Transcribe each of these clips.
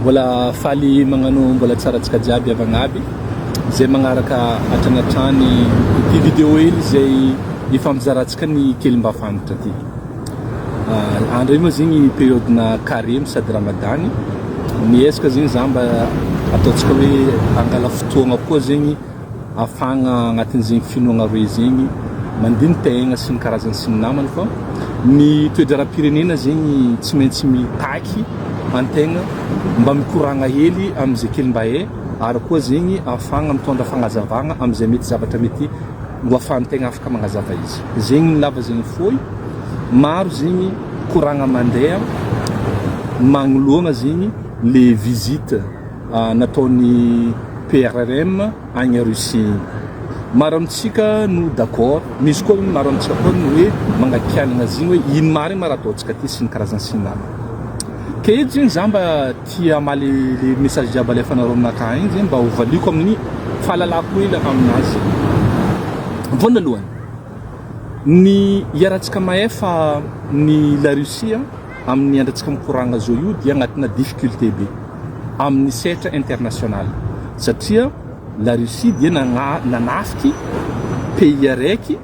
mbola faly magnano mbola tsaratsika jiaby avagnaby zay magnaraka atranatrany ity vidéo hely zay ifampizarantsika ny kely mba fantatra ty. Andro moa zegny période-na carême sady ramadany, miezaka zegny za mba ataontsika hoe angala fotoagna koa zegny afagna agnatin'izegny finoagna roe zegny mandigny tegna sy ny karazany sy ny namany, fa ny toe-dram-pirenena zegny tsy maintsy mitaky antegna mba mikoragna hely am'izay kely mba ary koa zegny afagna mitondra fagnazavagna am'izay mety zavatra mety ho afahantegna afaka magnazava izy. Zegny lava zegny foy maro zegny koragna mandeha magnoloagna zegny les visites nataon'ny PRRM agny Russie. Maro amintsika no d'accord, misy koa maro amintsika koa no hoe mangakianana zegny hoe ino marigny mara ataontsika ty sy ny karazany sy ny namany. Ke edy zegny za mba tia amaly le message jiaby alefanareo aminakahy igny zegny mba hovaliko amin'ny fahalalako hely aminazy. Voalohany, ny iaratsika mahay fa ny la Russie amin'ny andratsika mikoragna zao io dia agnatina difficulté be amin'ny sehatra international satria la Russie dia nanafiky pays araiky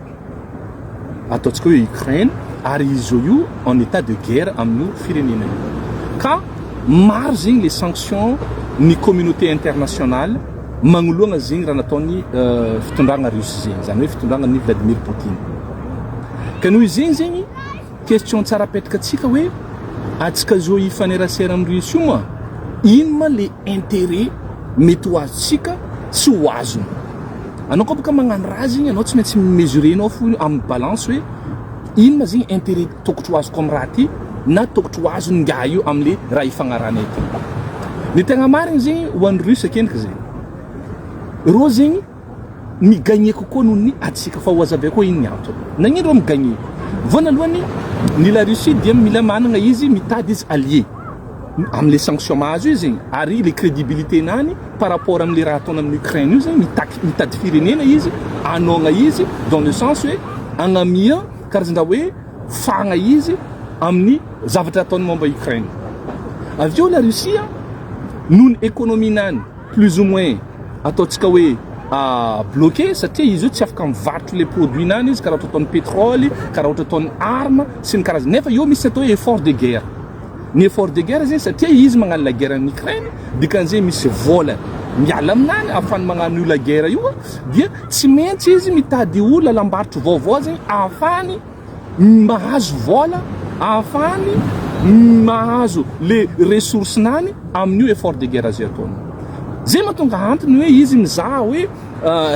ataontsika hoe Ukraine ary izy io en état de guerre amin'ny firenena io. Ka maro zegny les sanctions ny communauté internationale magnoloagna zegny raha nataony fitondragna russe zegny, zany hoe fitondragna ny Vladimir Poutine. Ka noho izegny zegny question tsara apetraka atsika hoe atsika zao ifanerasera amin'ny Russie moa ino ma le intérêt mety ho azontsika sy ho azony. Anao koa baka magnano raha zegny anao tsy maintsy mesurenao fo amin'ny balance hoe ino ma zegny intérêt tokotro ho azoko amin'ny raha ty na tokotro ho azony nga io am'le raha ifagnaranay ty. Ny tegna marigny zegny ho an'ny Russe akendriky zegny rô zegny migagné kokoa noho ny atsika fa ho azavay koa ino ny antony. Nagnino rô migagné? Voalohany ny la Russie dia mila managna izy mitady izy allié am'le sanction mahazo izy zegny ary le crédibilité nany par rapport am'le raha ataony amin'ny Ukraine io zegny mitady firenena izy anogna izy dans le sens hoe agnamia karazana hoe fagna izy amin'ny zavatra ataony momba Ukraine. Aveo la Russie noho ny économie nany plus ou moins ataontsika hoe bloqué satria izy io tsy afaka mivarotro le produit nany izy karaha ohatra ataony pétrole, karaha ohatra ataony arme sy ny karazany. Nefa io misy atao hoe effort de guerre. Ny effort de guerre zegny satria izy magnano la guerre amin'ny Ukraine dikan'izay misy vola miala aminany ahafany magnano io la guerre io dia tsy maintsy izy mitady olona lambarotro vaovao zegny ahafany mahazo vola, ahafany mahazo le ressources nany amin'io effort de guerre zay ataony. Zay mahatonga antony hoe izy mizaha hoe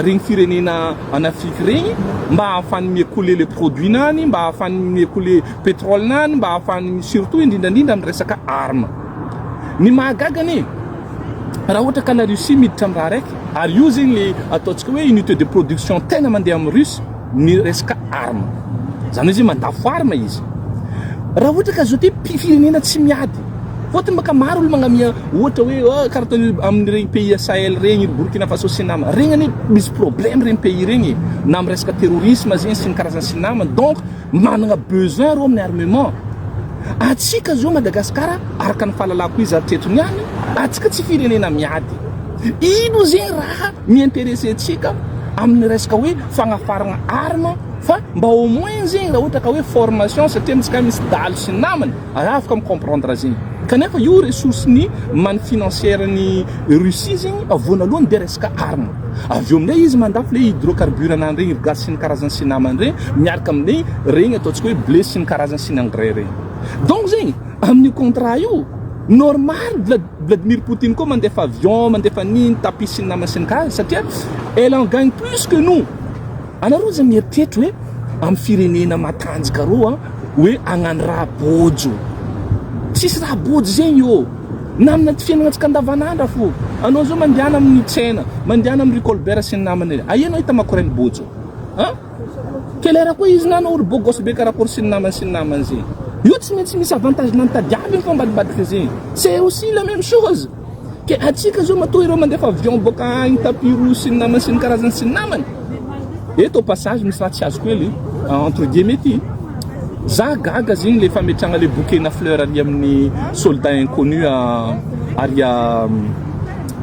regny firenena en Afrique regny mba ahafany miécouler le produit nany, mba ahafany miécouler pétrole nany, mba ahafany surtout indrindrandrindra amin'ny resaka arme. Ny mahagagany raha ohatra ka la Russie miditra amin'ny raha raiky ary io zegny le ataontsika hoe unité de production tena mandeha amin'ny Russe ny resaka arme. Zany hoe zegny mandafo arme izy. Raha ohatra ka zao ty firenena tsy miady fôtony baka maro olo magnamia ohatra hoe karaha ataony amin'ny regny pays Sahel regny Burkina Faso sy namany regny ane misy problème regny pays regny na amin'ny resaka terrorisme zegny sy ny karazany sy namany, donc managna besoin rô amin'ny armement. Atsika zao Madagasikara araka ny fahalalako izy atreto niany atsika tsy firenena miady. Ino zegny raha miintéressé atsika amin'ny resaka hoe fagnafaragna arme fa mba au moins zegny raha ohatra ka hoe formation satria amintsika misy dalo sy namany afaka micomprendre zegny. Kanefa io ressource ny man financière ny Russie zegny voalohany dia resaka arme. Aveo amin'ilay izy mandafo le hydrocarbure nany regny gaz sy ny karazany sy namany regny miaraka amin'ilay regny ataontsika hoe blé sy ny karazany sy ny engrais regny. Donc zegny amin'ny contrat io normal Vladimir Poutine koa mandefa avion, mandefa niny tapis sy ny namany sy ny karazany satria elle en gagne plus que nous. Anareo zegny mieritreritry hoe amin'ny firenena matanjaka rô hoe agnano raha bojo. Tsisy raha bojo zegny io na amina ty fiainagnantsika andavanandra fo. Anao zao mandiana amin'ny tsena, mandiana amin'ny Colbert sy ny namany regny. Aianao hita makoreny bojo? Kelera koa izy nanao olo bogosy be karakory sy ny namany zegny. Io tsy maintsy misy avantage nany tadiavy iny fambadibadika zegny. C'est aussi la même chose. Ke atsika zao matoa ireo mandefa avion boka agny tapis rouge sy ny namany sy ny karazany sy ny namany. Eto au passage misy raha tsy azoko hely entre guillemets ty. Za gaga zegny le fametragna le bouquet na fleur ali amin'ny soldat inconnu ary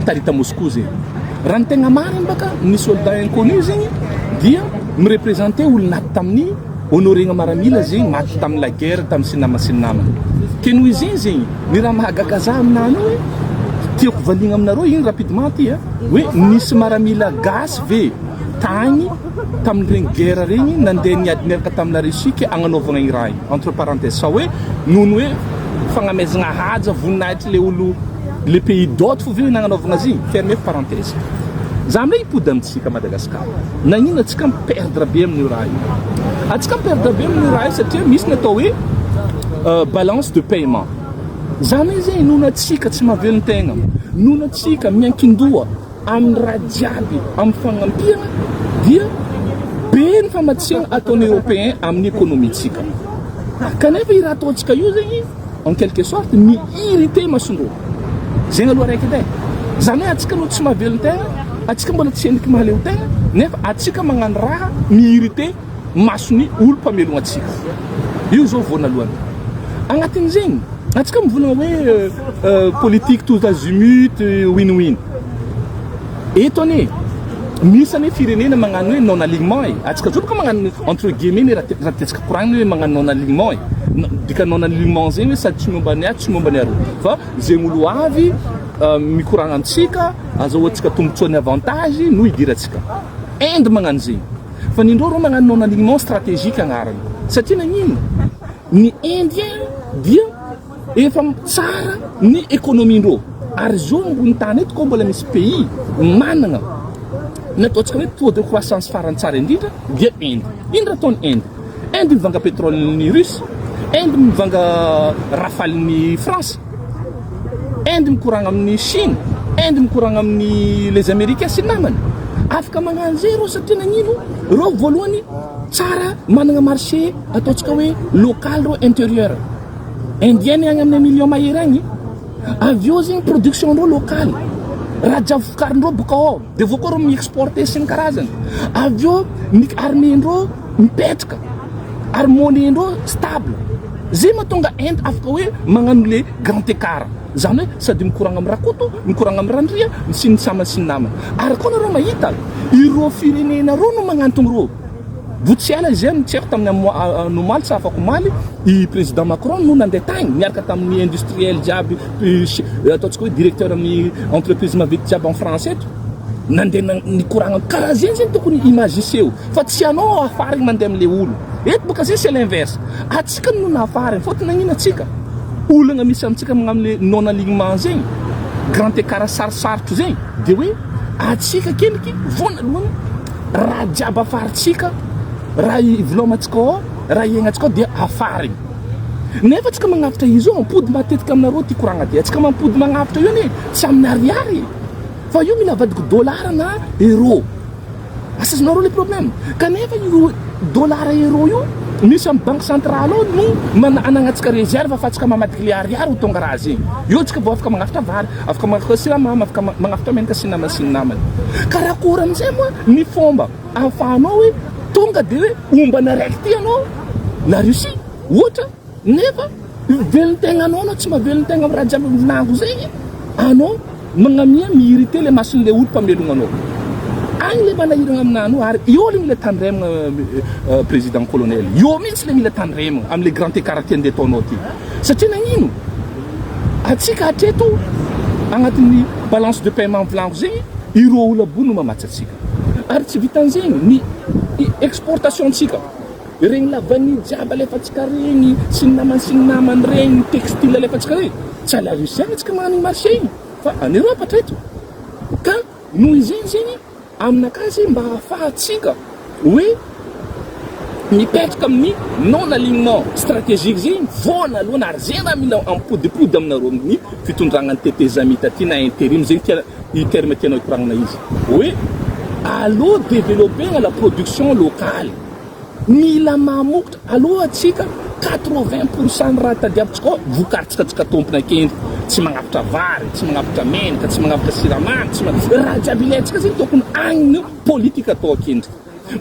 tarita Moscou zegny. Raha ny tegna mariny baka ny soldat inconnu zegny dia mirepresente olo naty tamin'ny honorena maramila zegny maty tamin'ny la guerre tamin'ny sinama. Ke noho izy zegny ny raha mahagagaza aminany hoe tiako valigna aminareo igny rapidement ty hoe nisy maramila gasy ve tagny tamin'ireny guerre regny nandeha niady miaraka tamin'ny Russie ke agnanaovagna igny raha entre parenthèses sa hoe nono hoe fagnamezagna haja voninahitry le olo le pays d'autres fo ve nagnanaovagna azy igny fermé parenthèse. Za amilay ipody amintsika Madagascar nagnino atsika miperdre be amin'io raha io. Atsika miperdre be amin'io raha io satria misy ny atao hoe balance de paiement. Zany zegny nono atsika tsy mahavelony tegna, nono atsika miankin-doha amin'ny raha jiaby amin'ny fagnampiana dia be ny famatsiana ataon'ny européen amin'ny économie-tsika. Kanefa i raha ataontsika io zegny en quelque sorte mi-irrité masondro. Zegny aloha raiky edy. Zany hoe atsika no tsy mahavelony tegna, atsika mbola tsy hendiky mahaleo tegna, nefa atsika magnano raha mi-irrité mason'ny olo mpamelogna atsika. Io zao voanalohany. Agnatin'izegny atsika mivolagna hoe politique tous azimuts win-win. Eto ane misy ane firenena magnano hoe non alignement atsika zao boka magnano entre guillemets raha tiatsika koragnina hoe magnano non alignement dika non alignement zegny hoe sady tsy momba ny tsy momba ny aroa fa zegny olo avy mikoragna antsika azahoantsika tombotsoa ny avantage no idirantsika. Inde magnano zegny fa nindreo reo magnano non alignement stratégique agnarany satria nagnino ny indien dia efa tsara ny économie-ndreo ary zao ambony tany eto koa mbola misy pays managna nataontsika hoe taux de croissance farany tsara indrindra dia Inde. Ino raha ataony Inde mivanga pétrole-ny Russe, Inde mivanga rafale-ny France, Inde mikoragna amin'ny Chine, Inde mikoragna amin'ny les Américains sy namany. Afaka magnano zay reo satria nagnino reo voalohany tsara managna marché ataontsika hoe local reo intérieur. Indienne agny amin'ny million mahery agny aveo zegny production reo local raha jiaby vokarindreo boka ao dia vao koa reo mi-exporter sy ny karazany. Aveo ny armée-ndreo mipetraka ary monnaie-ndreo stable. Zay mahatonga Inde afaka hoe magnano le grand écart. Zany hoe sady mikoragna amin'ny rakoto, mikoragna amin'ny randria, sy ny samany sy ny namany. Ary koa nareo mahita ireo firenena reo no magnantony reo. Botsiala zay tsy haiko tamin'ny nomaly tsy afaka omaly i président Macron no nandeha tagny miaraka tamin'ny industriel jiaby ataontsika hoe directeur amin'ny entreprise maventy jiaby en français eto nandeha nikoragna karaha zegny tokony imagiseo fa tsy anao afary mandeha amin'le olo eto boka zay c'est l'inverse. Atsika no nafary fôtony nagnino atsika olagna misy amintsika amin'le non alignement zegny grand écart sarosarotro zegny dia hoe atsika keniky voanalohany raha jiaby afarintsika raha ivelomantsika ao raha iaignatsika ao dia afary. Nefa atsika magnafitra izy ao ampody matetika aminareo ty koragna ty atsika mampody magnafitra io ane tsy amin'ny ariary fa io mila avadiko dollara na euro. Asazinareo le problème kanefa io dollara euro io misy amin'ny banque centrale ao no anagnatsika réserve afatsika mamadiky le ariary ho tonga raha zegny. Io atsika vao afaka magnafitra vary, afaka magnafitra siramamy, afaka magnafitra menaka sy namany sy ny namany. Karakory amin'izay moa ny fomba ahafahanao hoe tonga dia hoe ombana raiky ty anao la Russie ohatra nefa velony tegna anao anao tsy mahavelony tegna amin'ny raha jiaby vinango zegny anao magnamia mi-irrité le mason'le olo mpamelogna anao. Agny le manahiragna aminano ary io le mila tandremagna président colonel io mihitsy le mila tandremagna amin'le grand écart ty andeha ataonao ty satria nagnino atsika hatreto agnatin'ny balance de paiement volango zegny ireo olo aby no mamatsy atsika ary tsy vitan'zegny ny exportation-tsika regny lavany jiaby alefatsika regny sy ny namany regny textile alefatsika regny tsy ala Russie agny atsika magnano marché igny fa any Europe hatreto ka noho izegny zegny aminakazy mba ahafahatsika hoe mipetraka amin'ny non alignement stratégique zegny voanalohany ary zegny raha mila ampodipody aminareo amin'ny fitondragna ny tetezamita ty na intérim zegny i terme tianao ikoragnana izy hoe aloha développer la production locale mila mamokotra aloha atsika 80% raha tadiavitsika ao vokaritsika atsika tompona akendry tsy magnafitra vary, tsy magnafitra menaka, tsy magnafitra siramamy, tsy raha jiaby ilayntsika zegny tokony agny politika atao akendry.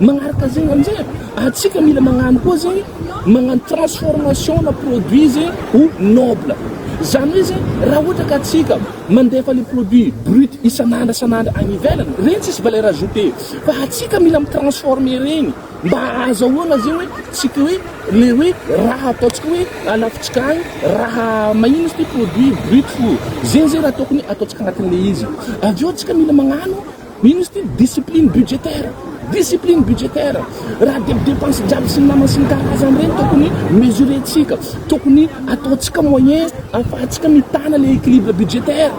Magnaraka zegny amin'izay atsika mila magnano koa zegny magnano transformation na produit zegny ho noble. Zany hoe zay raha ohatra ka atsika mandefa le produit brut isan'andro any ivelany regny tsisy valeur ajoutée fa atsika mila mitransformer regny mba azahoana zay hoe tsika hoe le hoe raha ataontsika hoe alafitsika agny raha magnino izy ty produit brut fo zay raha tokony ataontsika agnatin'le izy avy eo tsika mila magnano ino izy ty discipline budgétaire raha dépense jiaby sy ny namana sy ny karazany regny tokony mesurentsika tokony ataontsika moyen ahafahantsika mitana le équilibre budgétaire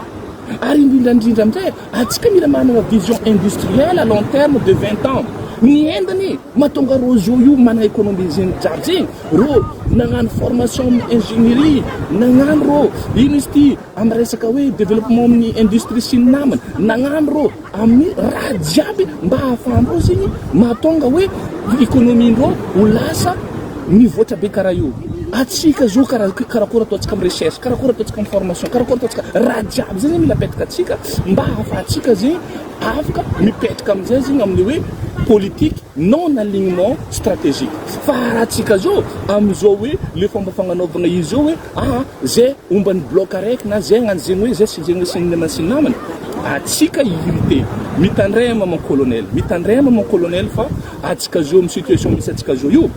ary indrindra amizay atsika mila manana vision industrielle à long terme de 20 ans ny endany mahatonga rô zo io manana économie zegny jiaby zegny rô nagnano formation amin'ny ingénierie nagnano rô ino izy ty amin'ny resaka hoe développement amin'ny industrie sy ny namany nagnano rô amin'ny raha jiaby mba ahafahandrô zegny mahatonga hoe économie-ndrô ho lasa mivoatra be karaha io atsika zo karakory ataontsika amin'ny recherche karakory ataontsika amin'ny formation karakory ataontsika raha jiaby zegny mila apetaka atsika mba ahafahantsika zegny afaka mipetraka amin'izay zegny amin'ny hoe politique non alignement stratégique fa rahatsika zao am'izao hoe le fomba fagnanaovana izy zao hoe zay omban'ny bloc araiky na zay agnano zegny hoe zay sy zegny sy ny namany atsika irité mitandray maman colonel fa atsika zao amin'ny situation misy atsika zao io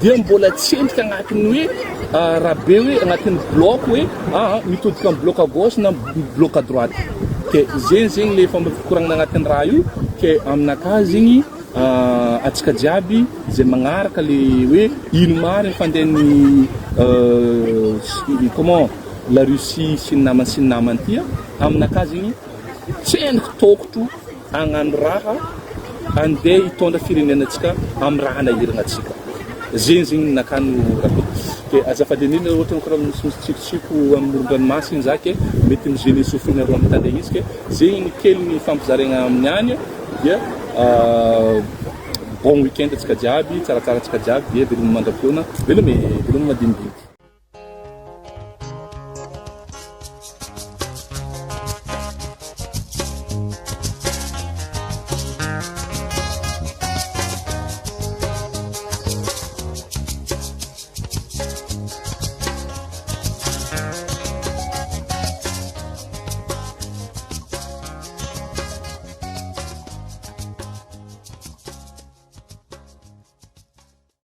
dia mbola tsendrika agnatin'ny hoe raha be hoe agnatin'ny bloc hoe mitodika amin'ny bloc à gauche na bloc à droite ke zegny le fomba fikoragnana agnatin'ny raha io ke aminakahy zegny atsika jiaby zay magnaraka le hoe ino mariny fandehan'ny comment la Russie sy ny namany tia aminakahy zegny tsendriky tokotro agnano raha andeha hitondra firenenantsika amin'ny raha nahirana atsika zegny nakano raha ke azafady an'iny ohatra karaha misy tsikotsiko amin'ny moron-dranomasina za ke mety migéner souffrinareo amin'ny tandegny izy ke zegny kely ny fampizaragna amin'ny any dia bon week-end atsika jiaby tsaratsara atsika jiaby dia veloma mandram-poana veloma madinidinika